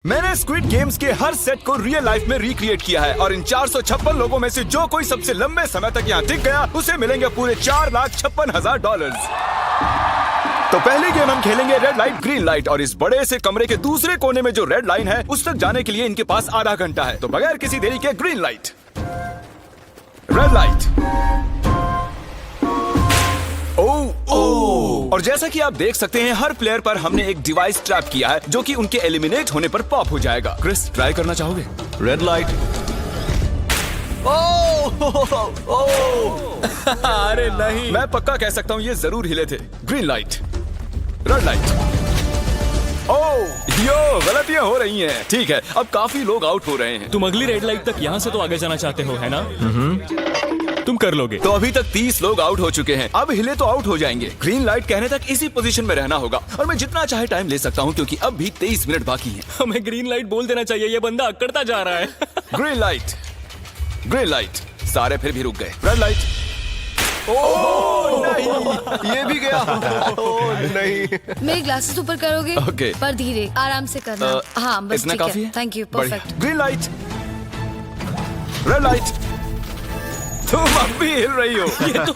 मैंने squid games के हर set को रियल लाइफ में रिक्रिएट किया है और इन 456 लोगों में से जो कोई सबसे लंबे समय तक यहाँ टिक गया उसे मिलेंगे पूरे $4,56,000। तो पहली गेम हम खेलेंगे रेड लाइट ग्रीन लाइट और इस बड़े से कमरे के दूसरे कोने में जो रेड लाइन है उस तक जाने के लिए इनके पास आधा घंटा है। तो बगैर किसी देरी के ग्रीन लाइट, रेड लाइट। और जैसा कि आप देख सकते हैं हर प्लेयर पर हमने एक डिवाइस ट्रैप किया है जो कि उनके एलिमिनेट होने पर पॉप हो जाएगा। क्रिस, ट्राई करना चाहोगे? Red light. अरे नहीं, मैं पक्का कह सकता हूँ ये जरूर हिले थे। Green light, red light. Yo, गलतियां हो रही हैं। ठीक है, अब काफी लोग आउट हो रहे हैं। तुम अगली रेड लाइट तक यहाँ से तो आगे जाना चाहते हो, है ना? तुम कर लोगे। तो अभी तक 30 लोग आउट हो चुके हैं। अब हिले तो आउट हो जाएंगे। ग्रीन लाइट कहने तक इसी पोजीशन में रहना होगा और मैं जितना चाहे टाइम ले सकता हूँ क्योंकि अब भी 23 मिनट बाकी हैं। हमें ग्रीन लाइट बोल देना चाहिए, ये बंदा अकड़ता जा रहा है। Green light, green light. सारे फिर भी रुक गए। Red light. नहीं, ये भी गया। नहीं। मेरे ग्लासेस ऊपर करोगे? ओके। पर धीरे, आराम से करना। हाँ, बस इतना ठीक काफी है। थैंक यू, बढ़िया। Perfect. Green light, red light. तुम अब भी हिल रही हो। ये तो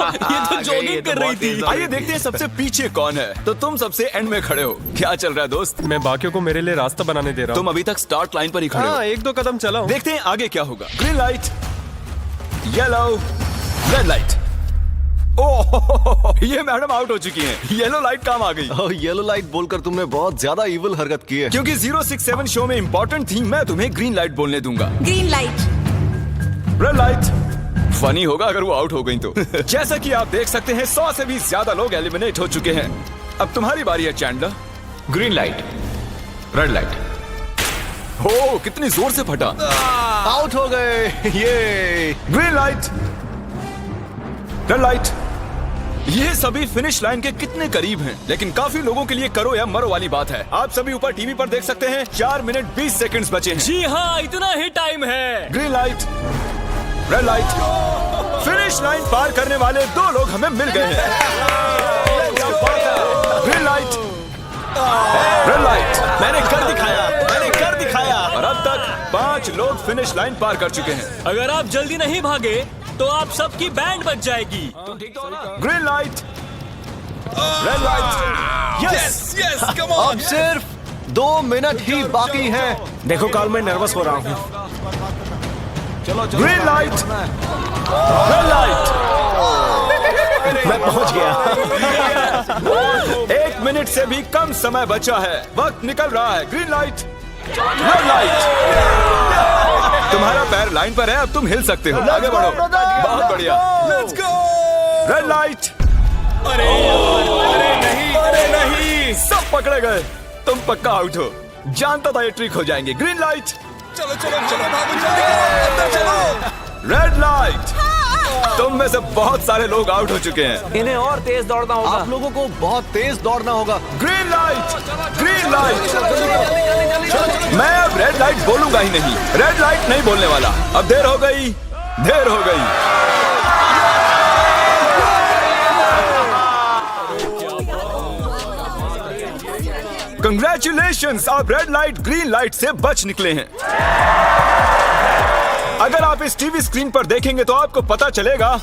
जॉगिंग कर रही थी। आइए देखते हैं सबसे पीछे कौन है। तो तुम सबसे एंड में खड़े हो। क्या चल रहा है दोस्त? मैं बाकियों को मेरे लिए रास्ता बनाने दे रहा तुम हूँ। अभी तक स्टार्ट लाइन पर ही खड़े हो। हाँ, 1-2 कदम चला हूँ। देखते हैं आगे क्या होगा। Green light, yellow, red light. Oh, ये मैडम आउट हो चुकी हैं। येलो लाइट काम आ गई। येलो लाइट बोलकर तुमने बहुत ज्यादा इविल हरकत की है। क्योंकि 067 शो में इंपॉर्टेंट थी, मैं तुम्हें ग्रीन लाइट बोलने दूंगा। Green light, red light. Funny होगा अगर वो आउट हो गई तो। जैसा कि आप देख सकते हैं 100 से भी ज्यादा लोग एलिमिनेट हो चुके हैं। अब तुम्हारी बारी है Chandler. Green light, red light. हो, कितनी जोर से फटा। आउट हो गए। ये ग्रीन लाइट, रेड लाइट। ये सभी फिनिश लाइन के कितने करीब हैं, लेकिन काफी लोगों के लिए करो या मरो वाली बात है। आप सभी ऊपर टीवी पर देख सकते हैं 4 मिनट 20 सेकंड्स बचे हैं। जी हाँ, इतना ही टाइम है। Green light, red light. Finish line पार करने वाले 2 लोग हमें मिल गए हैं। Green light, red light. मैंने कर दिखाया, मैंने कर दिखाया। और अब तक 5 लोग फिनिश लाइन पार कर चुके हैं। अगर आप जल्दी नहीं भागे तो आप सबकी बैंड बच जाएगी। Green light, red light. Yes, yes, come on. अब सिर्फ 2 मिनट ही बाकी हैं। देखो काल, मैं नर्वस हो रहा हूँ। Green light, red light. मैं पहुंच गया। 1 मिनट से भी कम समय बचा है। वक्त निकल रहा है। Green light, red light. तुम्हारा पैर लाइन पर है, अब तुम हिल सकते हो। आगे बढ़ो। बहुत बढ़िया। Let's go. Red light. अरे नहीं, अरे नहीं। सब पकड़े गए। तुम पक्का आउट हो। जानता था ये ट्रिक हो जाएंगे। Green light. चलो चलो चलो, भागो जल्दी, अंदर चलो। Red light. तुम में से बहुत सारे लोग आउट हो चुके हैं। इन्हें और तेज दौड़ना होगा। आप लोगों को बहुत तेज दौड़ना होगा। Green light, green light. मैं अब रेड लाइट बोलूंगा ही नहीं। रेड लाइट नहीं बोलने वाला। अब देर हो गई, देर हो गई। कंग्रेचुलेशंस, आप रेड लाइट ग्रीन लाइट से बच निकले हैं। अगर आप इस टीवी स्क्रीन पर देखेंगे तो आपको पता चलेगा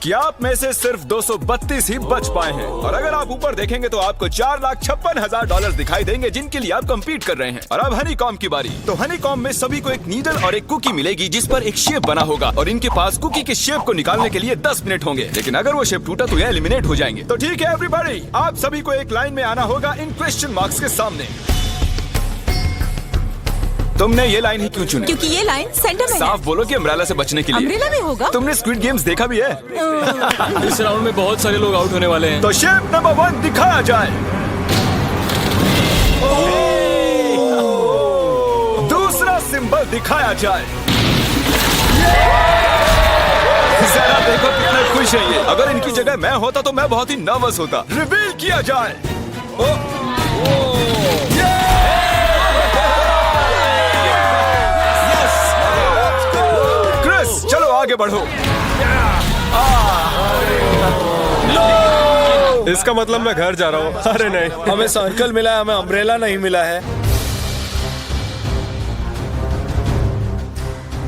कि आप में से सिर्फ 232 ही बच पाए हैं। और अगर आप ऊपर देखेंगे तो आपको $4,56,000 दिखाई देंगे जिनके लिए आप कंपीट कर रहे हैं। और अब हनीकॉम की बारी। तो हनीकॉम में सभी को एक नीडल और एक कुकी मिलेगी जिस पर एक शेप बना होगा और इनके पास कुकी के शेप को निकालने के लिए 10 मिनट होंगे। लेकिन अगर वो शेप टूटा तो ये एलिमिनेट हो जाएंगे। तो ठीक है एवरीबॉडी, आप सभी को एक लाइन में आना होगा इन क्वेश्चन मार्क्स के सामने। तुमने ये लाइन ही क्यों चुनी? क्योंकि ये लाइन सेंटर में है। साफ बोलो कि अम्ब्रेला से बचने के लिए। अम्ब्रेला भी होगा? तुमने स्क्विड गेम्स देखा भी है? इस राउंड में बहुत सारे लोग आउट होने वाले हैं। तो शेप नंबर 1 दिखाया जाए। दूसरा सिंबल दिखाया जाए। जरा देखो कितने खुश हैं ये। अगर इनकी जगह मैं होता तो मैं बहुत ही नर्वस होता। रिवील किया जाए। क्रिस, चलो आगे बढ़ो। इसका मतलब मैं घर जा रहा हूँ। अरे नहीं, हमें सर्कल मिला है, हमें अम्ब्रेला नहीं मिला है।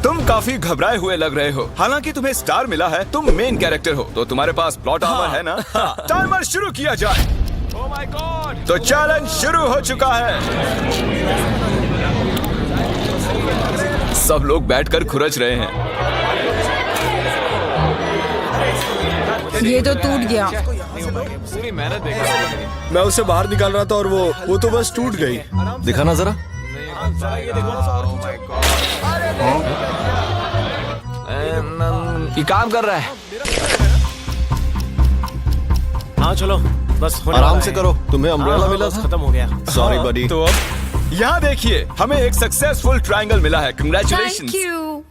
तुम काफी घबराए हुए लग रहे हो। हालांकि तुम्हें स्टार मिला है, तुम मेन कैरेक्टर हो, तो तुम्हारे पास प्लॉट आर्मर है ना? टाइमर शुरू किया जाए। Oh my God! तो चैलेंज शुरू हो चुका है। सब लोग बैठकर खुरच रहे हैं। ये तो टूट गया। पूरी मेहनत देखो। मैं उसे बाहर निकाल रहा था और वो तो बस टूट गई। दिखाना जरा। ये काम कर रहा है। हाँ चलो, बस होने आराम वाला से है। करो, तुम्हें अम्ब्रेला मिला बस था। खत्म हो गया। सॉरी बडी। तो अब यहाँ देखिए, हमें एक सक्सेसफुल ट्रायंगल मिला है। Thank congratulations. यू।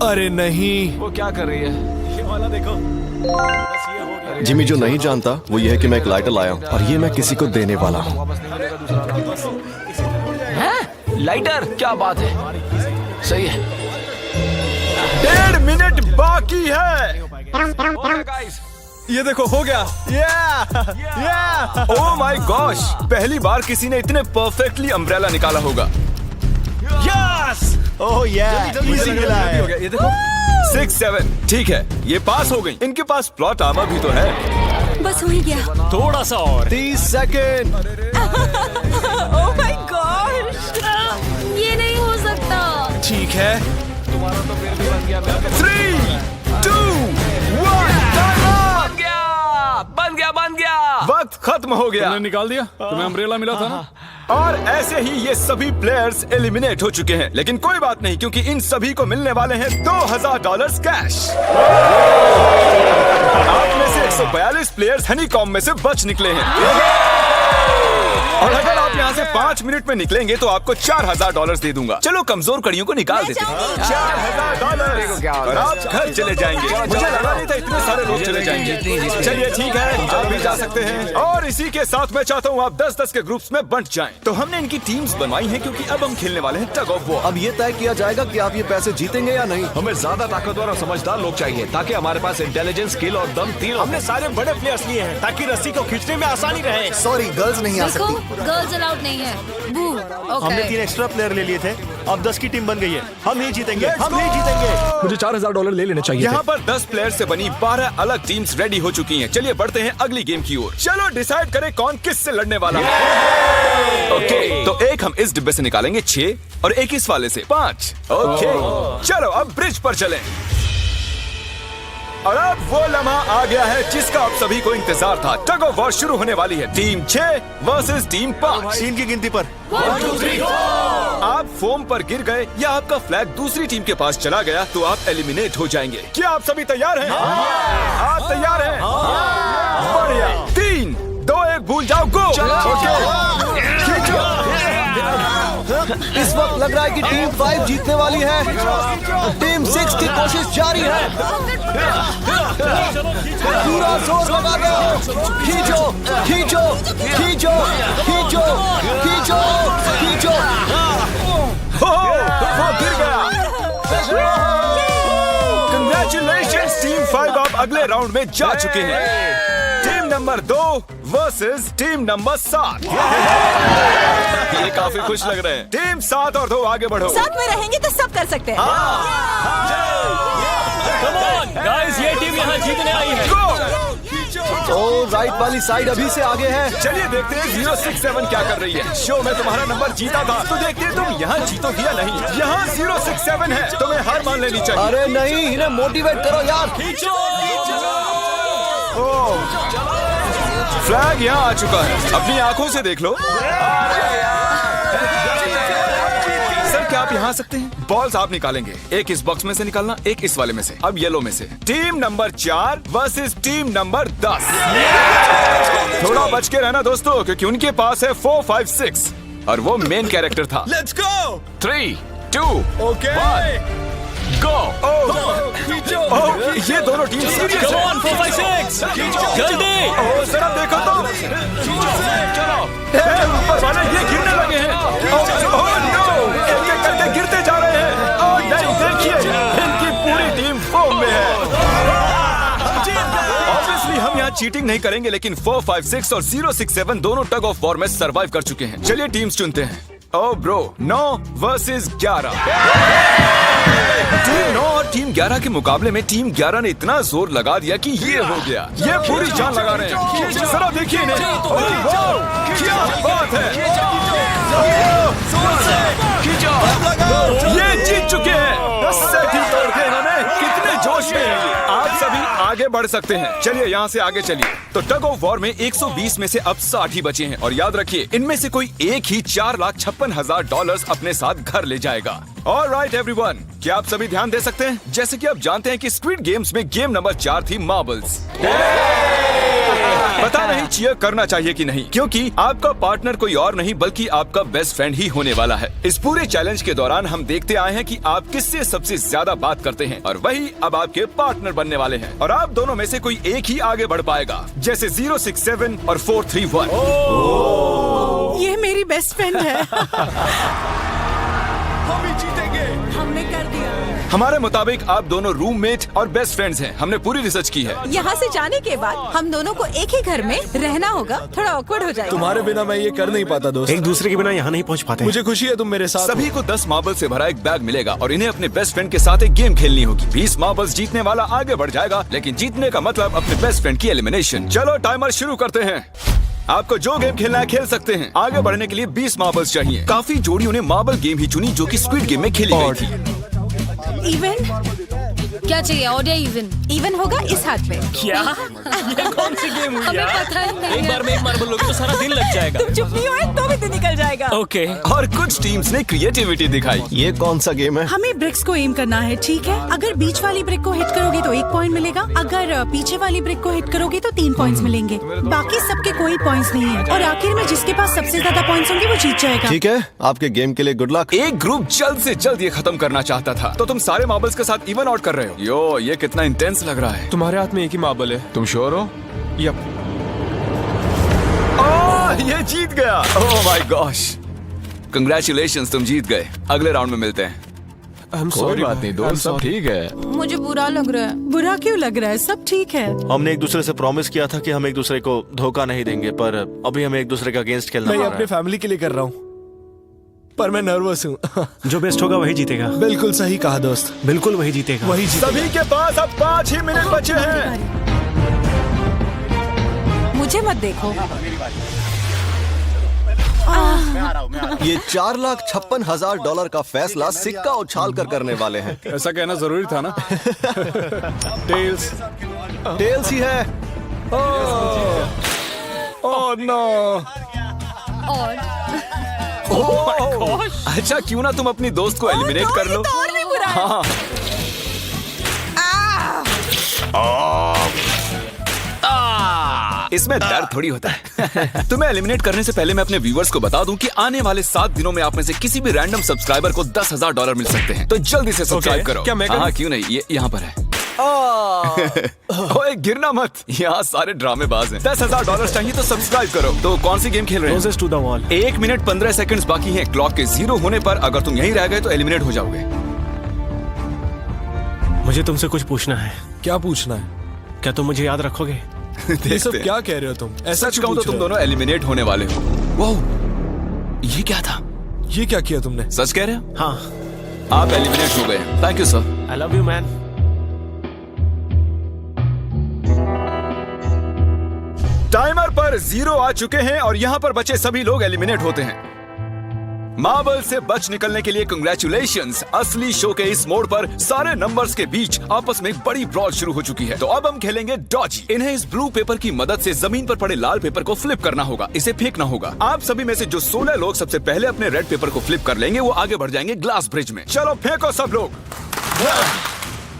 अरे नहीं, वो क्या कर रही है? ये वाला देखो, बस ये हो गया। जिमी जो नहीं जानता वो ये है कि मैं एक लाइटर लाया हूँ और ये मैं किसी को देने वाला हूँ। लाइटर? क्या बात है, सही है। 1.5 मिनट बाकी है। Guys, ये देखो, हो गया। ओह माय गॉश, पहली बार किसी ने इतने परफेक्टली अम्ब्रेला निकाला होगा। ओह इजी मिला है। ये देखो, 6-7, ठीक है, ये पास हो गई। इनके पास प्लॉट आर्मर भी तो है। बस हो ही गया। थोड़ा सा और। 30 सेकेंड। ओह माय गॉश, ये नहीं हो सकता। ठीक है, तुम्हारा तो फिर भी बन गया। 3, 2, 1, बन गया। वक्त खत्म हो गया। तुमने निकाल दिया? तुम्हें अम्ब्रेला मिला था ना? और ऐसे ही ये सभी प्लेयर्स एलिमिनेट हो चुके हैं। लेकिन कोई बात नहीं, क्योंकि इन सभी को मिलने वाले हैं $2000 कैश। आप में से 142 प्लेयर्स हनीकॉम्ब में से बच निकले हैं। और अगर आप यहाँ से 5 मिनट में निकलेंगे तो आपको $4000 दे दूंगा। चलो कमजोर कड़ियों को निकाल देते हैं। $4000 और आप घर चले जाएंगे। मुझे लगा नहीं था इतने सारे लोग चले जाएंगे। चलिए ठीक है, आप भी जा सकते हैं। और इसी के साथ मैं चाहता हूँ आप 10-10 के ग्रुप्स में बंट जाएं। तो हमने इनकी टीम्स बनवाई हैं क्योंकि अब हम खेलने वाले हैं टग ऑफ वॉर। अब ये तय किया जाएगा कि आप ये पैसे जीतेंगे या नहीं। हमें ज्यादा ताकतवर और समझदार लोग चाहिए ताकि हमारे पास इंटेलिजेंस, स्किल और दम तीनों। हमने सारे बड़े प्लेयर्स लिए हैं ताकि रस्सी को खींचने में आसानी रहे। सॉरी, गर्ल्स नहीं आ देखो, सकती। गर्ल्स अलाउड नहीं है। बू। हमने 3 एक्स्ट्रा प्लेयर ले लिए थे, अब 10 की टीम बन गई है। हम नहीं जीतेंगे, हम नहीं जीतेंगे। मुझे $4000 ले लेने चाहिए। यहाँ पर 10 प्लेयर से बनी 12 अलग टीम्स रेडी हो चुकी हैं। चलिए बढ़ते हैं अगली गेम की ओर। चलो डिसाइड करें कौन किस से लड़ने वाला है। ओके, तो एक हम इस डिब्बे से निकालेंगे 6 और एक इस वाले से 5। ओके, चलो अब ब्रिज पर चलें। और अब वो लम्हा आ गया है जिसका आप सभी को इंतजार था। टग ऑफ वॉर शुरू होने वाली है। Team 6 versus team 5। 3 की गिनती पर 1, 2, 3, 4। आप फोम पर गिर गए या आपका फ्लैग दूसरी टीम के पास चला गया तो आप एलिमिनेट हो जाएंगे। क्या आप सभी तैयार हैं? आप तैयार हैं? बढ़िया। 3, 2, 1, भूल जाओ, गो। ओके, खींचो। इस वक्त लग रहा है कि टीम 5 जीतने वाली है। टीम 6 की कोशिश जारी है। पूरा जोर लगा दो। खींचो, खींचो, खींचो, खींचो, खींचो, खींचो। वो गिर गया। कंग्रेचुलेशंस टीम 5, आप अगले राउंड में जा चुके हैं। Team number 2 versus team number 7। ये काफी खुश लग रहे हैं। टीम 7 और 2 आगे बढ़ो। साथ में रहेंगे तो सब कर सकते हैं। कम ऑन गाइस, ये टीम यहाँ जीतने आई है। तो राइट वाली साइड अभी से आगे है। चलिए देखते हैं 067 क्या कर रही है। शो में तुम्हारा नंबर जीता था, तो देखते हैं तुम यहाँ जीतोगी या नहीं। यहाँ 067 है, तुम्हें हार मान लेनी चाहिए। अरे नहीं, इन्हें मोटिवेट करो यार। फ्लैग यहाँ आ चुका है, अपनी आंखों से देख लो। सर क्या आप यहाँ आ सकते हैं? बॉल्स आप निकालेंगे, एक इस बॉक्स में से निकालना, एक इस वाले में से। अब येलो में से। Team number 4 versus team number 10। थोड़ा बच के रहना दोस्तों, क्योंकि उनके पास है 4, 5, 6 और वो मेन कैरेक्टर था। Let's go. 3, 2, ओके, 1, गो। ये दोनों टीम कम ऑन 4, 5, 6 जल्दी। जरा देखो तो। चलो, ऊपर वाले ये गिरने लगे हैं। एक एक करके गिरते जा रहे हैं। और नहीं, देखिए इनकी पूरी टीम फॉर्म में है। ऑब्वियसली हम यहाँ चीटिंग नहीं करेंगे, लेकिन 4, 5, 6 और 067 दोनों टग ऑफ वॉर में सरवाइव कर चुके हैं। चलिए टीम्स चुनते हैं। ओ ब्रो, 9 वर्सेस 11। टीम 9 और टीम 11 के मुकाबले में टीम 11 ने इतना जोर लगा दिया कि ये हो गया। ये पूरी जान लगा रहे हैं। जरा देखिए इन्हें। ओह, वाह, क्या बात है। ये जीत चुके हैं। सेट ही तोड़ के इन्होंने। कितने जोश में हैं। आप सभी आगे बढ़ सकते हैं। चलिए यहाँ से आगे चलिए। तो टग ऑफ वॉर में 120 में से अब 60 ही बचे हैं और याद रखिए इनमें से कोई एक ही $4,56,000 अपने साथ घर ले जाएगा। ऑलराइट एवरीवन, क्या आप सभी ध्यान दे सकते हैं? जैसे कि आप जानते हैं कि स्क्विड गेम्स में गेम नंबर 4 थी मार्बल्स। पता नहीं चीयर करना चाहिए कि नहीं, क्योंकि आपका पार्टनर कोई और नहीं बल्कि आपका बेस्ट फ्रेंड ही होने वाला है। इस पूरे चैलेंज के दौरान हम देखते आए हैं कि आप किससे सबसे ज्यादा बात करते हैं और वही अब आपके पार्टनर बनने वाले हैं और आप दोनों में से कोई एक ही आगे बढ़ पाएगा, जैसे 067 और 431। ये मेरी बेस्ट फ्रेंड है। हम ही जीतेंगे। हमने कर दिया। हमारे मुताबिक आप दोनों रूममेट और बेस्ट फ्रेंड्स हैं। हमने पूरी रिसर्च की है। यहाँ से जाने के बाद हम दोनों को एक ही घर में रहना होगा। थोड़ा ऑकवर्ड हो जाएगा। तुम्हारे बिना मैं ये कर नहीं पाता दोस्त। एक दूसरे के बिना यहाँ नहीं पहुँच पाते। मुझे खुशी है तुम मेरे साथ। सभी को 10 मार्बल से भरा एक बैग मिलेगा और इन्हें अपने बेस्ट फ्रेंड के साथ एक गेम खेलनी होगी। 20 मार्बल्स जीतने वाला आगे बढ़ जाएगा, लेकिन जीतने का मतलब अपने बेस्ट फ्रेंड की एलिमिनेशन। चलो टाइमर शुरू करते हैं। आपको जो गेम खेलना है खेल सकते हैं। आगे बढ़ने के लिए 20 मार्बल्स चाहिए। काफी जोड़ियों ने मार्बल गेम ही चुनी जो कि स्क्विड गेम में खेली गई थी। इवन क्या चाहिए? ऑड या इवन? इवन होगा इस हाथ में। क्या? ये कौन सी गेम हुई हमें यार? पता ही नहीं एक है। बार में एक मार्बल लोगे तो सारा दिन लग जाएगा। तुम चुप नहीं हो तो भी दिन निकल जाएगा। ओके। और कुछ टीम्स ने क्रिएटिविटी दिखाई। ये कौन सा गेम है? हमें ब्रिक्स को एम करना है, ठीक है? अगर बीच वाली ब्रिक को हिट करोगे तो 1 पॉइंट मिलेगा। अगर पीछे वाली ब्रिक को हिट करोगे तो 3 पॉइंट्स मिलेंगे। बाकी सबके कोई पॉइंट्स नहीं है और आखिर में जिसके पास सबसे ज्यादा पॉइंट्स होंगे वो जीत जाएगा। ठीक है, आपके गेम के लिए गुड लक। एक ग्रुप जल्द से जल्द ये खत्म करना चाहता था, तो तुम सारे मार्बल्स के साथ इवन आउट कर रहे हो। यो, ये कितना इंटेंस लग रहा है। तुम्हारे हाथ में एक ही मार्बल है। तुम श्योर हो? यप। ये जीत गया। ओह माय गॉश, कंग्रेचुलेशंस, तुम जीत गए। अगले राउंड में मिलते हैं। कोई बात नहीं दोस्त, सब ठीक है। मुझे बुरा लग रहा है। बुरा क्यों लग रहा है? सब ठीक है। हमने एक दूसरे से प्रॉमिस किया था कि हम एक दूसरे को धोखा नहीं देंगे, पर अभी हमें एक दूसरे का अगेंस्ट खेलना मैं पड़ ये रहा अपने है। फैमिली के लिए कर रहा हूँ, पर मैं नर्वस हूँ। जो बेस्ट होगा वही जीतेगा। बिल्कुल सही कहा दोस्त, बिल्कुल वही जीतेगा। वही जीतेगा। सभी के पास अब 5 ही मिनट बचे हैं। मुझे मत देखो। ये $4,56,000 का फैसला सिक्का उछाल कर करने वाले हैं। ऐसा कहना जरूरी था ना। टेल्स ही है। Oh no. और अच्छा, क्यों ना तुम अपनी दोस्त को एलिमिनेट कर लो। और भी बुरा है। हाँ। इसमें दर्द थोड़ी होता है। तुम्हें एलिमिनेट करने से पहले मैं अपने व्यूवर्स को बता दूं कि आने वाले 7 दिनों में आप में से किसी भी रैंडम सब्सक्राइबर को $10,000 मिल सकते हैं, तो जल्दी से सब्सक्राइब करो। क्या मैं करूं? हाँ, क्यों नहीं, ये यहाँ पर है। ओए, गिरना मत, यहाँ सारे ड्रामेबाज हैं। $10,000 चाहिए तो सब्सक्राइब करो। तो कौन सी गेम खेल रहे हैं? Closest to the wall। 1 minute 15 seconds बाकी हैं। क्लॉक के 0 होने पर अगर तुम यहीं रह गए तो एलिमिनेट हो जाओगे। मुझे तुमसे कुछ पूछना है। क्या पूछना है? क्या तुम मुझे याद रखोगे? ये सब क्या कह रहे हो तुम? ऐसा सच कहूं तो तुम दोनों एलिमिनेट होने वाले हो। वाह, ये क्या था? ये क्या किया तुमने? सच कह रहे हो? हाँ। आप एलिमिनेट हो गए। Thank you sir. I love you man. Timer पर 0 आ चुके हैं और यहाँ पर बचे सभी लोग एलिमिनेट होते हैं। मार्बल से बच निकलने के लिए कंग्रेचुलेशंस। असली शो के इस मोड़ पर सारे नंबर्स के बीच आपस में एक बड़ी ब्रॉड शुरू हो चुकी है। तो अब हम खेलेंगे डॉजी। इन्हें इस ब्लू पेपर की मदद से जमीन पर पड़े लाल पेपर को फ्लिप करना होगा, इसे फेंकना होगा। आप सभी में से जो 16 लोग सबसे पहले अपने रेड पेपर को फ्लिप कर लेंगे वो आगे बढ़ जाएंगे ग्लास ब्रिज में। चलो फेंको सब लोग।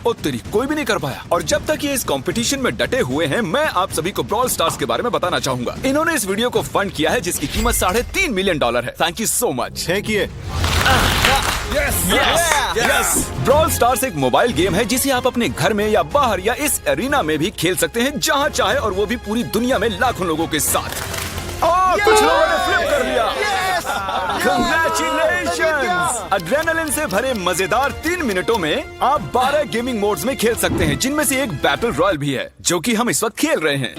ओ तेरी, कोई भी नहीं कर पाया। और जब तक ये इस कंपटीशन में डटे हुए हैं, मैं आप सभी को ब्रॉल स्टार्स के बारे में बताना चाहूंगा। इन्होंने इस वीडियो को फंड किया है जिसकी कीमत $3.5 मिलियन है। Thank you so much. फेंकिए। ब्रॉल स्टार्स एक मोबाइल गेम है जिसे आप अपने घर में या बाहर या इस एरिना में भी खेल सकते हैं, जहां चाहे, और वो भी पूरी दुनिया में लाखों लोगों के साथ। कुछ लोगों ने फ्लिप कर लिया। Congratulations! एड्रेनलिन से भरे मजेदार 3 मिनटों में आप 12 गेमिंग मोड्स में खेल सकते हैं, जिनमें से एक बैटल रॉयल भी है, जो कि हम इस वक्त खेल रहे हैं।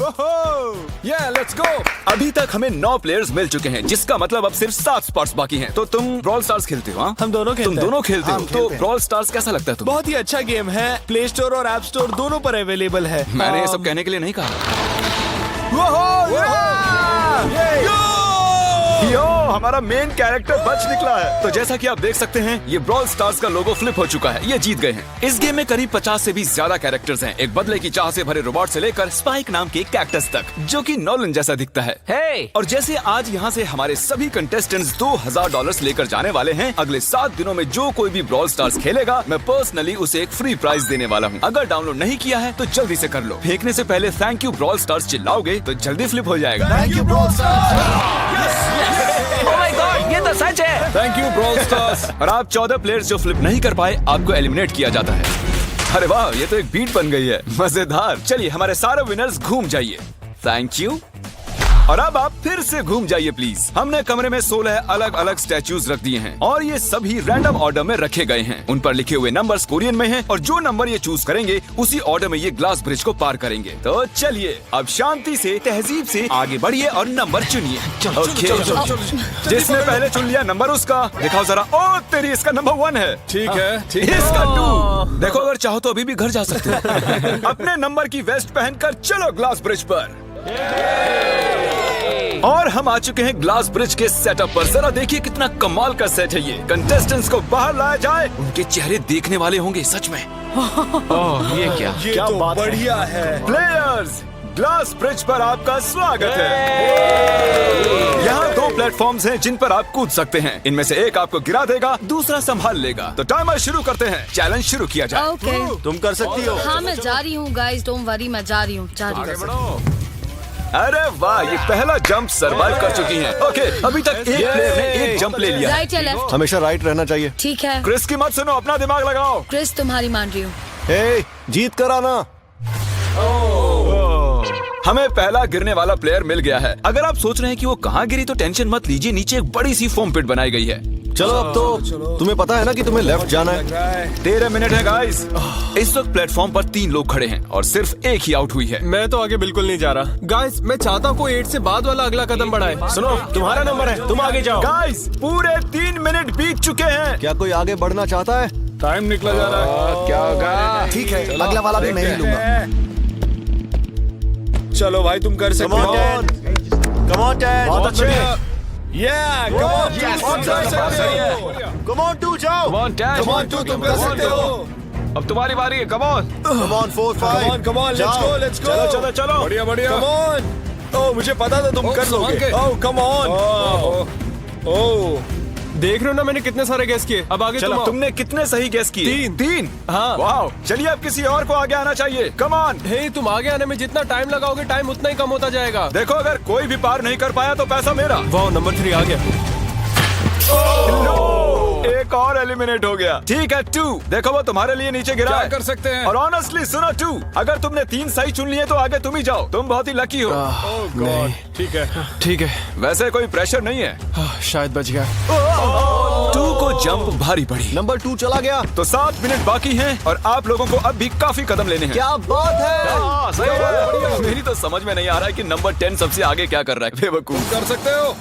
Let's go. अभी तक हमें 9 प्लेयर्स मिल चुके हैं, जिसका मतलब अब सिर्फ 7 स्पॉट्स बाकी हैं। तो तुम ब्रॉल स्टार्स खेलते हो? हाँ, हम दोनों खेलते तुम हैं। दोनों खेलते हो? हम तो खेलते हैं। ब्रॉल स्टार्स कैसा लगता है तुम्हें? बहुत ही अच्छा गेम है, प्ले स्टोर और ऐप स्टोर दोनों पर अवेलेबल है। मैंने ये सब कहने के लिए नहीं कहा। यो, हमारा मेन कैरेक्टर बच निकला है। तो जैसा कि आप देख सकते हैं, ये ब्रॉल स्टार्स का लोगो फ्लिप हो चुका है। ये जीत गए हैं। इस गेम में करीब 50 से भी ज्यादा कैरेक्टर्स हैं। एक बदले की चाह से भरे रोबोट से लेकर स्पाइक नाम के कैक्टस तक, जो कि नॉलन जैसा दिखता है। Hey! और जैसे आज यहाँ से हमारे सभी कंटेस्टेंट्स $2000 लेकर जाने वाले हैं, अगले 7 दिनों में जो कोई भी ब्रॉल स्टार्स खेलेगा, मैं पर्सनली उसे एक फ्री प्राइज देने वाला हूँ। अगर डाउनलोड नहीं किया है तो जल्दी से कर लो। फेंकने से पहले थैंक यू ब्रॉल स्टार्स चिल्लाओगे तो जल्दी फ्लिप हो जाएगा। Thank you bro stars. Oh my God, ये तो सच है। Thank you brawl stars. और आप 14 प्लेयर्स जो फ्लिप नहीं कर पाए, आपको एलिमिनेट किया जाता है। अरे वाह, ये तो एक बीट बन गई है, मजेदार। चलिए हमारे सारे विनर्स घूम जाइए। Thank you. और अब आप फिर से घूम जाइए प्लीज। हमने कमरे में 16 अलग अलग स्टैचूज रख दिए हैं और ये सभी रैंडम ऑर्डर में रखे गए हैं। उन पर लिखे हुए नंबर्स कोरियन में हैं और जो नंबर ये चूज करेंगे उसी ऑर्डर में ये ग्लास ब्रिज को पार करेंगे। तो चलिए अब शांति से, तहजीब से आगे बढ़िए और नंबर चुनिए। ओके, जिसने पहले चुन लिया नंबर उसका। दिखाओ जरा। ओ तेरी, इसका नंबर 1 है। ठीक है, इसका 2। देखो, अगर चाहो तो अभी भी घर जा सकते हो। अपने नंबर की वेस्ट पहनकर चलो ग्लास ब्रिज पर। और हम आ चुके हैं ग्लास ब्रिज के सेटअप पर। जरा देखिए कितना कमाल का सेट है ये। कंटेस्टेंट्स को बाहर लाया जाए, उनके चेहरे देखने वाले होंगे सच में। ये क्या? ये तो बढ़िया है। प्लेयर्स, ग्लास ब्रिज पर आपका स्वागत है। यहाँ 2 प्लेटफॉर्म्स हैं जिन पर आप कूद सकते हैं। इनमें से एक आपको गिरा देगा, दूसरा संभाल लेगा। तो टाइमर शुरू करते हैं। चैलेंज शुरू किया जाए। ओके। तुम कर सकती हो। हाँ, मैं जा रही हूँ गाइस, डोंट वरी, मैं जा रही हूँ। अरे वाह, ये पहला जंप सरवाइव कर चुकी हैं। ओके, अभी तक एक प्लेयर ने एक जंप ले लिया। राइट या लेफ्ट? हमेशा राइट रहना चाहिए। ठीक है क्रिस की मत सुनो, अपना दिमाग लगाओ। क्रिस, तुम्हारी मान रही हूँ। हे, जीत कर आना। हमें पहला गिरने वाला प्लेयर मिल गया है। अगर आप सोच रहे हैं कि वो कहाँ गिरी तो टेंशन मत लीजिए, नीचे एक बड़ी सी फोम पिट बनाई गई है। चलो अब तो तुम्हें पता है ना कि तुम्हें लेफ्ट जाना है। 13 मिनट है गाइस। इस वक्त प्लेटफॉर्म पर 3 लोग खड़े हैं और सिर्फ एक ही आउट हुई है। मैं तो आगे बिल्कुल नहीं जा रहा। गाइस, मैं चाहता हूँ कोई 8 से बाद वाला अगला कदम बढ़ाए। सुनो, तुम्हारा नंबर है, तुम आगे जाओ। गाइस, पूरे 3 मिनट बीत चुके हैं। क्या कोई आगे बढ़ना चाहता है? टाइम निकला जा रहा है। क्या होगा? ठीक है, अगला वाला भी मैं ही लूंगा। चलो भाई, तुम कर सकते हो। Come on ten. बहुत अच्छे। Yeah, come on, Yes, तुम कर सकते हो। Come on, 2 जाओ। Come on, Dad. Come on, 2 तुम कर सकते हो। अब तुम्हारी बारी है, come on. Come on, 4, 5. Come on, let's go, let's go. चलो चलो। बढ़िया बढ़िया। Come on. Oh, मुझे पता था तुम कर लोगे। Oh, come on. Oh. देख रहे हो ना मैंने कितने सारे गेस किए। अब आगे चलो, तुम आओ। तुमने कितने सही गेस किए? 3। हाँ। वाह, चलिए अब किसी और को आगे आना चाहिए। Come on. हे, तुम आगे आने में जितना टाइम लगाओगे, टाइम उतना ही कम होता जाएगा। देखो, अगर कोई भी पार नहीं कर पाया तो पैसा मेरा। वाह, नंबर 3 आ गया। एक और एलिमिनेट हो गया। ठीक है, 2। देखो, वो तुम्हारे लिए नीचे गिरा है। कर सकते हैं? और ऑनेस्टली सुनो 2, अगर तुमने 3 सही चुन लिए तो आगे तुम ही जाओ। तुम बहुत ही लकी हो। नहीं, ठीक है। वैसे कोई प्रेशर नहीं है। शायद बच गया। 2 को जंप भारी पड़ी। नंबर 2 चला गया। तो 7 मिनट बाकी हैं और आप लोगों को अब भी काफी कदम लेने हैं। क्या बात है। हाँ, सही बात है। मेरी तो समझ में नहीं आ रहा है कि नंबर 10 सबसे आगे क्या कर रहा है। बेवकूफ। कर सकते हो।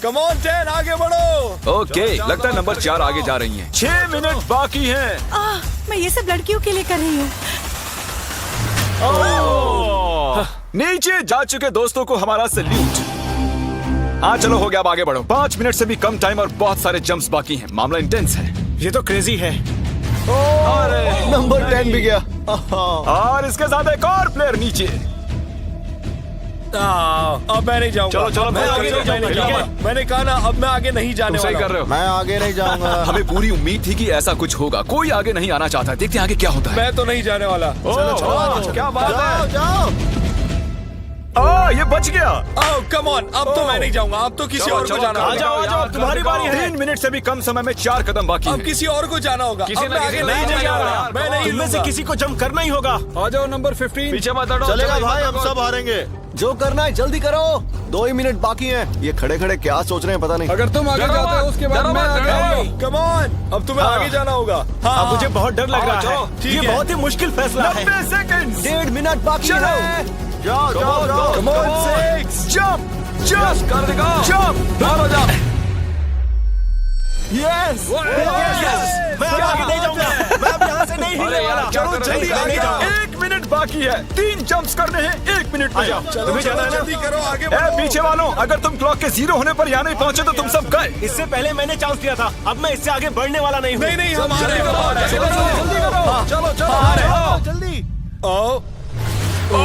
Come on, 10, आगे बढ़ो। ओके, लगता है नंबर 4 आगे जा रही हैं। 6 मिनट बाकी हैं। मैं ये सब लड़कियों के लिए कर रही हूँ। नीचे जा चुके दोस्तों को हमारा सैल्यूट। हाँ चलो, हो गया, अब आगे बढ़ो। 5 मिनट से भी कम टाइम और बहुत सारे जंप्स बाकी हैं। मामला इंटेंस है। ये तो क्रेजी है। नंबर 10 भी गया। और इसके साथ एक और प्लेयर नीचे। अब मैं नहीं जाऊंगा। चलो, मैं आगे नहीं जाऊंगा। ठीक है? मैंने कहा ना, अब मैं आगे नहीं जाने तुम सही वाला कर रहे हो। मैं आगे नहीं जाऊंगा। हमें पूरी उम्मीद थी कि ऐसा कुछ होगा। कोई आगे नहीं आना चाहता। देखते हैं आगे क्या होता है। मैं तो नहीं जाने वाला। चलो, क्या बात है। जाओ। ये बच गया। कम ऑन, अब तो मैं नहीं जाऊंगा। अब तो किसी और को जाना होगा। आ जाओ, तुम्हारी बारी है। 3 मिनट से भी कम समय में 4 कदम बाकी अब हैं। किसी और को जाना होगा। किसी अब ना मैं किसी आगे नहीं नहीं जाने जाने वाला। वाला। मैं नहीं इनमें से लूंगा। किसी को जंप करना ही होगा। आ जाओ नंबर 15। पीछे मत हटो। चलेगा भाई, हम सब हारेंगे। जो करना है जल्दी करो। 2 ही मिनट बाकी हैं। ये खड़े खड़े क्या सोच रहे हैं पता नहीं। अगर तुम आगे जाते हो उसके बाद मैं आगे आऊंगा। कम ऑन, अब तुम्हें आगे जाना होगा। अब मुझे बहुत डर लग रहा है। ठीक ये है। बहुत ही मुश्किल फैसला है। 90 सेकंड। 1.5 मिनट बाकी है। जाओ जाओ जाओ Come on, six. Jump. Jump. कर देगा Jump. बाहर हो जा यस मैं अब आगे नहीं जाऊंगा, मैं अब यहाँ से नहीं हिलने वाला। चलो जल्दी आगे जाओ। 1 मिनट बाकी है, 3 जंप्स करने हैं, 1 मिनट में जाओ। चलो जल्दी करो, आगे ए पीछे वालों, अगर तुम क्लॉक के 0 होने पर यहाँ नहीं पहुँचे तो तुम सब गए। इससे पहले मैंने चांस दिया था, अब मैं इससे आगे बढ़ने वाला नहीं हूँ। नहीं हम आ रहे हैं, चलो चलो आ रहे हो। जल्दी चलो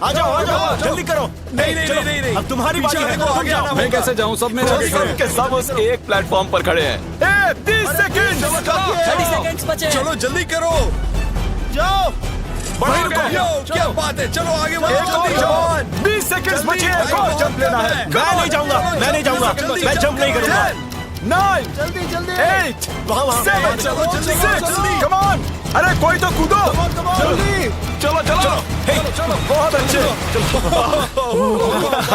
आ जाओ जल्दी करो। नहीं अब तुम्हारी बारी है, आगे आना मैं कैसे जाऊं? सब मेरे आगे खड़े हैं। सब के सब उस एक प्लेटफॉर्म पर खड़े हैं। 30 सेकंड। चलो जल्दी करो, जाओ। क्या बात है, चलो आगे बढ़ो जल्दी। 20 सेकंड बचे, एक और जंप लेना है। मैं नहीं जाऊंगा, मैं जंप नहीं करूंगा। 9 जल्दी 8 वहाँ 7 चलो, जल्दी, 6 जल्दी। Come on. अरे कोई तो कूदो। जल्दी चलो बहुत अच्छे।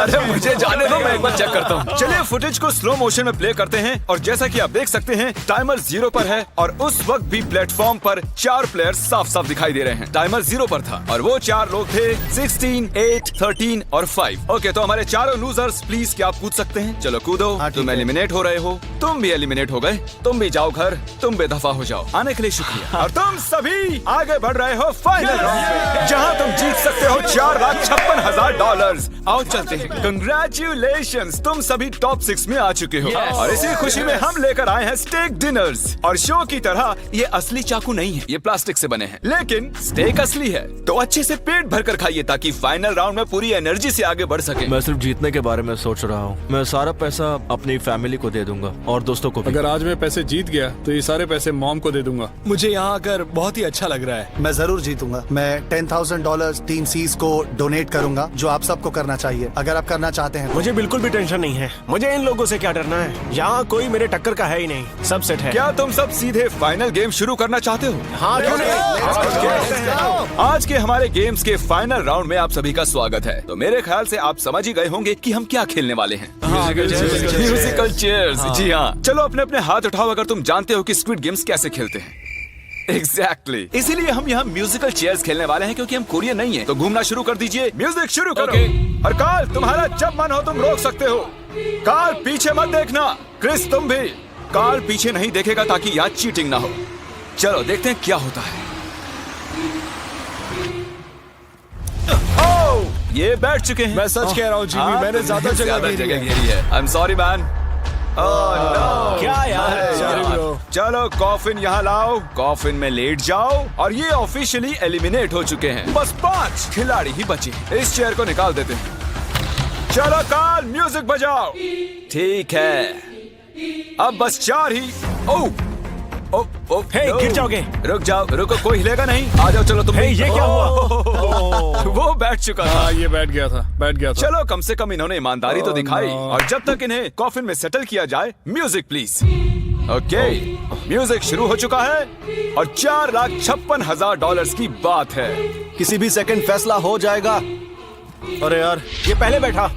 अरे मुझे जाने दो, मैं एक बार चेक करता हूँ। चलिए फुटेज को स्लो मोशन में प्ले करते हैं और जैसा कि आप देख सकते हैं टाइमर 0 पर है और उस वक्त भी प्लेटफॉर्म पर 4 प्लेयर्स साफ साफ दिखाई दे रहे हैं। टाइमर 0 पर था और वो 4 लोग थे 16, 8, 13 और 5। ओके, तो हमारे चारों लूजर्स प्लीज क्या आप कूद सकते हैं? चलो कूदो। तुम एलिमिनेट हो रहे हो, तुम भी एलिमिनेट हो गए, तुम भी जाओ घर, तुम बेदफा हो जाओ। आने के लिए शुक्रिया। और तुम सभी आगे बढ़ रहे हो फाइनल राउंड में, जहां तुम जीत सकते हो $4,56,000। आओ चलते हैं। कंग्रेचुलेशंस, तुम सभी टॉप 6 में आ चुके हो। और इसी खुशी में हम लेकर आए हैं स्टेक डिनर्स। और शो की तरह ये असली चाकू नहीं है, ये प्लास्टिक से बने हैं, लेकिन स्टेक असली है। तो अच्छे से पेट भर कर खाइए ताकि फाइनल राउंड में पूरी एनर्जी से आगे बढ़ सके। मैं सिर्फ जीतने के बारे में सोच रहा हूँ। मैं सारा पैसा अपनी फैमिली को दे दूंगा और दोस्तों को भी। अगर आज मैं पैसे जीत गया तो ये सारे पैसे मॉम को दे दूंगा। मुझे यहाँ आकर बहुत ही अच्छा लग रहा है। मैं जरूर जीतूंगा। मैं $10,000 टीम सीज को डोनेट करूंगा, जो आप सबको करना चाहिए अगर आप करना चाहते हैं। मुझे बिल्कुल भी टेंशन नहीं है, मुझे इन लोगों से क्या डरना है। यहाँ कोई मेरे टक्कर का है ही नहीं, सब सेट है। क्या तुम सब सीधे फाइनल गेम शुरू करना चाहते हो? हाँ क्यों नहीं। आज के हमारे गेम्स के फाइनल राउंड में आप सभी का स्वागत है। तो मेरे ख्याल से आप समझ ही गए होंगे कि हम क्या खेलने वाले हैं। Musical chairs. जी हाँ, चलो अपने अपने हाथ उठाओ अगर तुम जानते हो कि स्क्विड गेम्स कैसे खेलते हैं। एग्जैक्टली, इसीलिए हम यहाँ म्यूजिकल चेयर्स खेलने वाले हैं क्योंकि हम कोरियन नहीं है। तो घूमना शुरू कर दीजिए, म्यूजिक शुरू करो। और कार्ल, तुम्हारा जब मन हो तुम रोक सकते हो। कार्ल पीछे मत देखना, क्रिस तुम भी। कार्ल पीछे नहीं देखेगा ताकि यहाँ चीटिंग ना हो। चलो देखते हैं क्या होता है। ओह, ये बैठ चुके हैं। मैं सच कह रहा हूँ जीवी, मैंने ज्यादा जगह घेरी है। I am sorry man. क्या यार, चलो कॉफिन यहाँ लाओ, कॉफिन में लेट जाओ। और ये ऑफिशियली एलिमिनेट हो चुके हैं। बस 5 खिलाड़ी ही बचे। इस चेयर को निकाल देते हैं। चलो कार्ल, म्यूजिक बजाओ। ठीक है, अब बस 4 ही। ओह गिर जाओगे। रुक जाओ, रुको, कोई हिलेगा नहीं। आ जाओ, चलो तुम। ये क्या हुआ? वो बैठ चुका था। ये बैठ गया था। चलो कम से कम इन्होंने ईमानदारी तो दिखाई। और जब तक इन्हें कॉफिन में सेटल किया जाए, म्यूजिक प्लीज। ओके, म्यूजिक शुरू हो चुका है और $4,56,000 की बात है। किसी भी सेकंड फैसला हो जाएगा। अरे यार, ये पहले बैठा।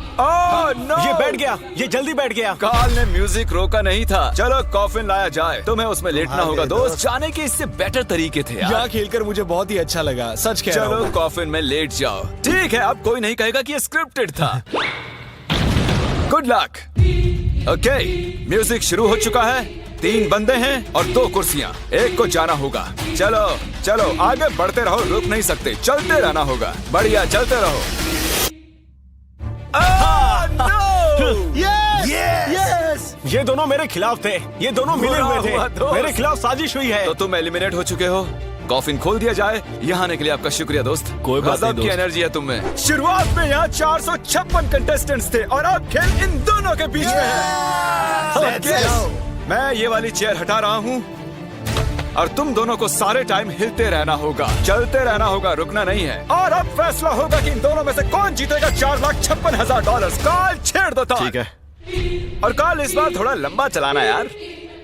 no! ये बैठ गया, ये जल्दी बैठ गया। कार्ल ने म्यूजिक रोका नहीं था। चलो कॉफिन लाया जाए, तुम्हें उसमें लेटना होगा दोस्त। जाने के इससे बेटर तरीके थे यार। यहाँ खेलकर मुझे बहुत ही अच्छा लगा, सच कह रहा हूँ। चलो कॉफिन में लेट जाओ। ठीक है, अब कोई नहीं कहेगा कि ये स्क्रिप्टेड था। Good luck. ओके, म्यूजिक शुरू हो चुका है। 3 बंदे हैं और 2 कुर्सियां। एक को जाना होगा। चलो चलो आगे बढ़ते रहो, रुक नहीं सकते, चलते रहना होगा। बढ़िया, चलते रहो। ये दोनों मेरे खिलाफ थे, ये दोनों मिले हुए थे। मेरे खिलाफ साजिश हुई है। तो तुम एलिमिनेट हो चुके हो। कॉफिन खोल दिया जाए। यहाँ आने के लिए आपका शुक्रिया दोस्त। कोई बात नहीं गजब की एनर्जी है तुम में। शुरुआत में यहाँ 456 कंटेस्टेंट्स थे और अब खेल इन दोनों के बीच में है। मैं ये वाली चेयर हटा रहा हूँ और तुम दोनों को सारे टाइम हिलते रहना होगा, चलते रहना होगा, रुकना नहीं है। और अब फैसला होगा कि इन दोनों में से कौन जीतेगा $4,56,000। कार्ल छेड़ दो तार। ठीक है। और कार्ल इस बार थोड़ा लंबा चलाना यार,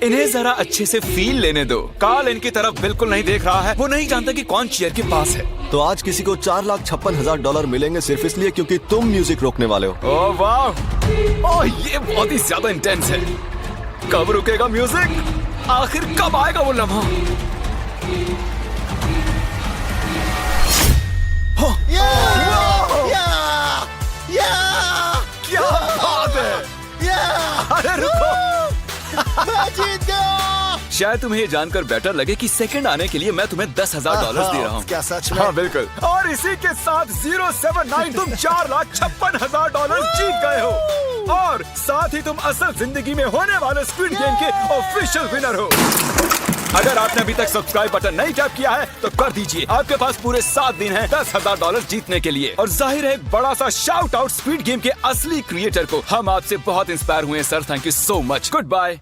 इन्हें जरा अच्छे से फील लेने दो। कार्ल इनकी तरफ बिल्कुल नहीं देख रहा है, वो नहीं जानता कि कौन चेयर के पास है। तो आज किसी को $4,56,000 मिलेंगे सिर्फ इसलिए क्योंकि तुम म्यूजिक रोकने वाले हो। ओह वाह, ओह ये बहुत ही ज्यादा इंटेंस है। कब रुकेगा म्यूजिक? आखिर कब आएगा वो लम्हा? क्या बात है! अरे रुको! मैं जीत गया। शायद तुम्हें ये जानकर बेटर लगे कि सेकंड आने के लिए मैं तुम्हें $10,000 दे रहा हूँ। क्या सच में? हाँ बिल्कुल। और इसी के साथ 079 तुम $4,56,000 जीत गए हो और साथ ही तुम असल जिंदगी में होने वाले स्क्विड गेम के ऑफिशियल विनर हो। अगर आपने अभी तक सब्सक्राइब बटन नहीं टैप किया है तो कर दीजिए। आपके पास पूरे 7 दिन हैं $10,000 जीतने के लिए। और जाहिर है एक बड़ा सा शाउट आउट स्क्विड गेम के असली क्रिएटर को। हम आपसे बहुत इंस्पायर हुए हैं sir, thank you so much. Good bye.